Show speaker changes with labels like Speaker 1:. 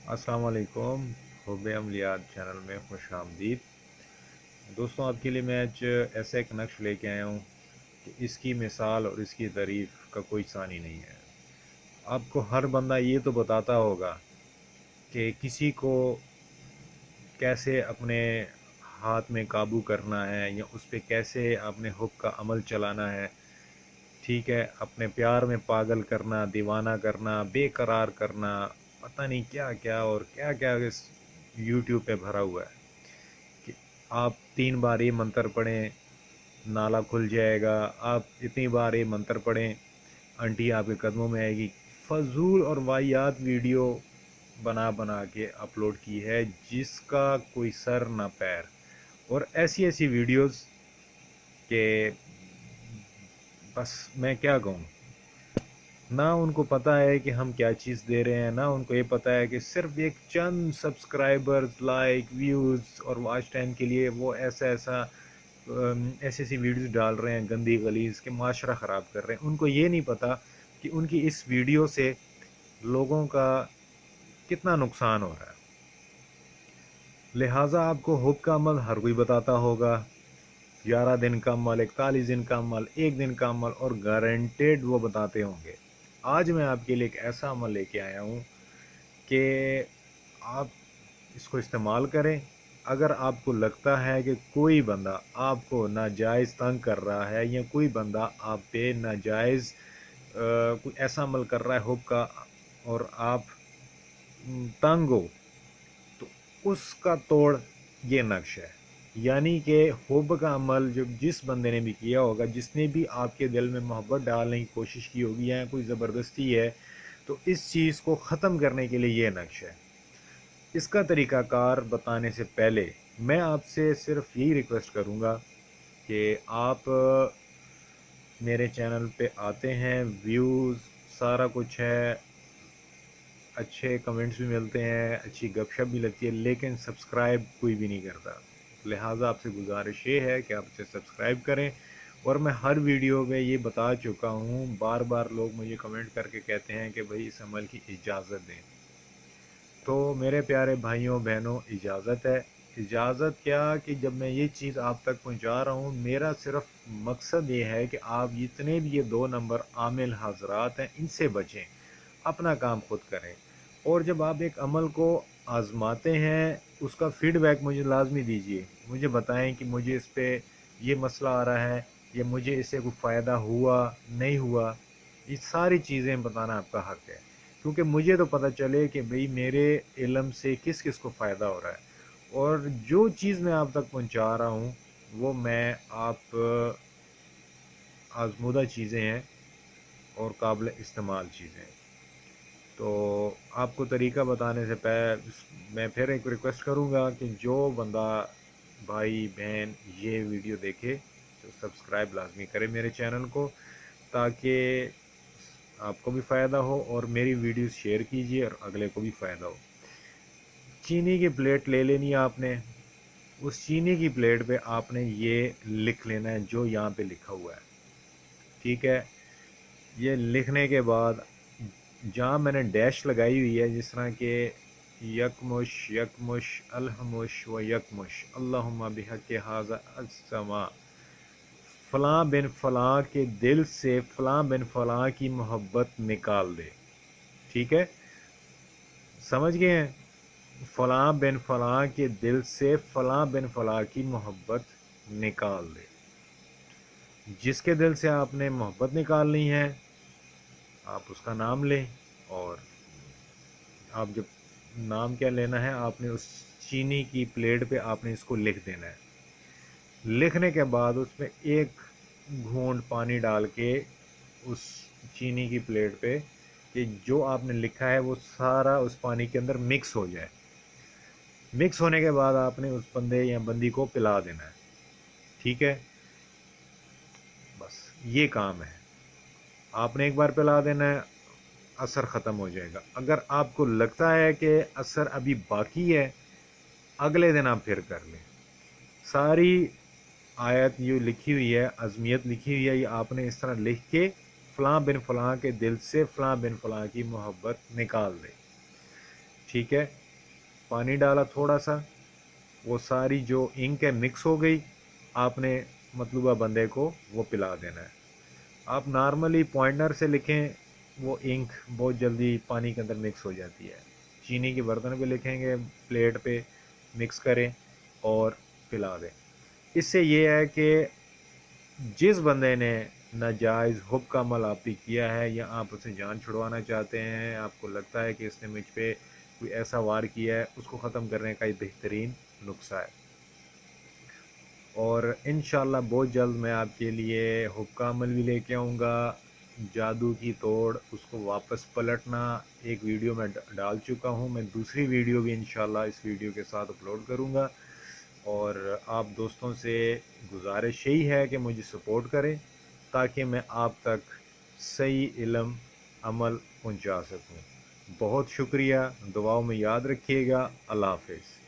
Speaker 1: अस्सलाम वालेकुम। हुब्बे अमलियात चैनल में खुश आमदीद। दोस्तों, आपके लिए मैं आज ऐसा एक नक्श लेके आया हूँ कि इसकी मिसाल और इसकी तारीफ़ का कोई सानी नहीं है। आपको हर बंदा ये तो बताता होगा कि किसी को कैसे अपने हाथ में काबू करना है या उस पे कैसे अपने हुक का अमल चलाना है। ठीक है, अपने प्यार में पागल करना, दीवाना करना, बेकरार करना, पता नहीं क्या क्या और क्या क्या इस यूट्यूब पे भरा हुआ है कि आप 3 बार ये मंत्र पढ़ें, नाला खुल जाएगा। आप इतनी बार ये मंत्र पढ़ें, आंटी आपके कदमों में आएगी। फजूल और वाहियात वीडियो बना बना के अपलोड की है जिसका कोई सर ना पैर। और ऐसी ऐसी वीडियोस के बस मैं क्या कहूँ। ना उनको पता है कि हम क्या चीज़ दे रहे हैं, ना उनको ये पता है कि सिर्फ एक चंद सब्सक्राइबर्स, लाइक, व्यूज़ और वॉच टाइम के लिए वो ऐसी ऐसी वीडियोस डाल रहे हैं गंदी गलीज़ के माशरा ख़राब कर रहे हैं। उनको ये नहीं पता कि उनकी इस वीडियो से लोगों का कितना नुकसान हो रहा है। लिहाजा आपको हुब का अमल हर कोई बताता होगा, 11 दिन का अमल, 41 दिन का अमल, 1 दिन का अमल, और गारंटेड वो बताते होंगे। आज मैं आपके लिए एक ऐसा अमल लेके आया हूँ कि आप इसको इस्तेमाल करें। अगर आपको लगता है कि कोई बंदा आपको नाजायज़ तंग कर रहा है या कोई बंदा आप पे नाजायज़ कोई ऐसा अमल कर रहा है हुब का, और आप तंग हो, तो उसका तोड़ ये नक्श है। यानी कि हुब का अमल जो जिस बंदे ने भी किया होगा, जिसने भी आपके दिल में मोहब्बत डालने की कोशिश की होगी या कोई ज़बरदस्ती है, तो इस चीज़ को ख़त्म करने के लिए ये नक्श है। इसका तरीक़ाकार बताने से पहले मैं आपसे सिर्फ यही रिक्वेस्ट करूँगा कि आप मेरे चैनल पे आते हैं, व्यूज़ सारा कुछ है, अच्छे कमेंट्स भी मिलते हैं, अच्छी गपशप भी लगती है, लेकिन सब्सक्राइब कोई भी नहीं करता। लिहाजा आपसे गुजारिश ये है कि आप इसे सब्सक्राइब करें। और मैं हर वीडियो में ये बता चुका हूँ, बार बार लोग मुझे कमेंट करके कहते हैं कि भाई इस अमल की इजाज़त दें। तो मेरे प्यारे भाइयों बहनों, इजाज़त है। इजाज़त क्या कि जब मैं ये चीज़ आप तक पहुंचा रहा हूँ, मेरा सिर्फ मकसद ये है कि आप जितने भी ये 2 नंबर आमिल हजरात हैं इनसे बचें, अपना काम खुद करें। और जब आप एक अमल को आज़माते हैं, उसका फ़ीडबैक मुझे लाज़मी दीजिए। मुझे बताएं कि मुझे इस पे ये मसला आ रहा है या मुझे इससे कोई फ़ायदा हुआ, नहीं हुआ। ये सारी चीज़ें बताना आपका हक़ है, क्योंकि मुझे तो पता चले कि भई मेरे इल्म से किस किस को फ़ायदा हो रहा है। और जो चीज़ मैं आप तक पहुंचा रहा हूँ वो मैं आप आज़मूदा चीज़ें हैं और काबिल इस्तेमाल चीज़ें हैं। तो आपको तरीका बताने से मैं फिर एक रिक्वेस्ट करूँगा कि जो बंदा, भाई बहन, ये वीडियो देखे तो सब्सक्राइब लाजमी करे मेरे चैनल को, ताकि आपको भी फ़ायदा हो और मेरी वीडियो शेयर कीजिए और अगले को भी फ़ायदा हो। चीनी की प्लेट ले लेनी है आपने। उस चीनी की प्लेट पे आपने ये लिख लेना है जो यहाँ पे लिखा हुआ है। ठीक है, ये लिखने के बाद जहाँ मैंने डैश लगाई हुई है, जिस तरह के यकमुश यकमुश अलहमुश व यकमुश अल्लाहुम्मा बिहक़्क़ि हाज़ा अस्समा, फ़लाँ बिन फ़लाँ के दिल से फ़लाँ बिन फ़लाँ की मोहब्बत निकाल दे। ठीक है, समझ गए हैं? फ़लाँ बिन फ़लाँ के दिल से फ़लाँ बिन फ़लाँ की मोहब्बत निकाल दे। जिसके दिल से आपने मोहब्बत निकालनी है, आप उसका नाम लें। और आप जब नाम क्या लेना है, आपने उस चीनी की प्लेट पे आपने इसको लिख देना है। लिखने के बाद उसमें एक घूंट पानी डाल के उस चीनी की प्लेट पे, कि जो आपने लिखा है वो सारा उस पानी के अंदर मिक्स हो जाए। मिक्स होने के बाद आपने उस बंदे या बंदी को पिला देना है। ठीक है, बस ये काम है। आपने एक बार पिला देना है, असर ख़त्म हो जाएगा। अगर आपको लगता है कि असर अभी बाकी है, अगले दिन आप फिर कर लें। सारी आयत जो लिखी हुई है, अज़मियत लिखी हुई है, ये आपने इस तरह लिख के फ़लाँ बिन फ़लाँ के दिल से फ़लाँ बिन फ़लाँ की मोहब्बत निकाल दें। ठीक है, पानी डाला थोड़ा सा, वो सारी जो इंक है मिक्स हो गई, आपने मतलूबा बंदे को वो पिला देना है। आप नॉर्मली पॉइंटर से लिखें, वो इंक बहुत जल्दी पानी के अंदर मिक्स हो जाती है। चीनी के बर्तन पे लिखेंगे, प्लेट पे मिक्स करें और पिला दें। इससे ये है कि जिस बंदे ने नाजायज़ हुक्म का अमल आप पे किया है या आप उससे जान छुड़वाना चाहते हैं, आपको लगता है कि इसने मुझ पे कोई ऐसा वार किया है, उसको ख़त्म करने का एक बेहतरीन नुस्खा है। और इंशाल्लाह बहुत जल्द मैं आपके लिए हुक्का अमल भी लेके आऊँगा। जादू की तोड़, उसको वापस पलटना, एक वीडियो में डाल चुका हूँ। मैं दूसरी वीडियो भी इंशाल्लाह इस वीडियो के साथ अपलोड करूँगा। और आप दोस्तों से गुजारिश यही है कि मुझे सपोर्ट करें ताकि मैं आप तक सही इल्म अमल पहुँचा सकूँ। बहुत शुक्रिया, दुआओं में याद रखिएगा। अल्लाह हाफ़िज़।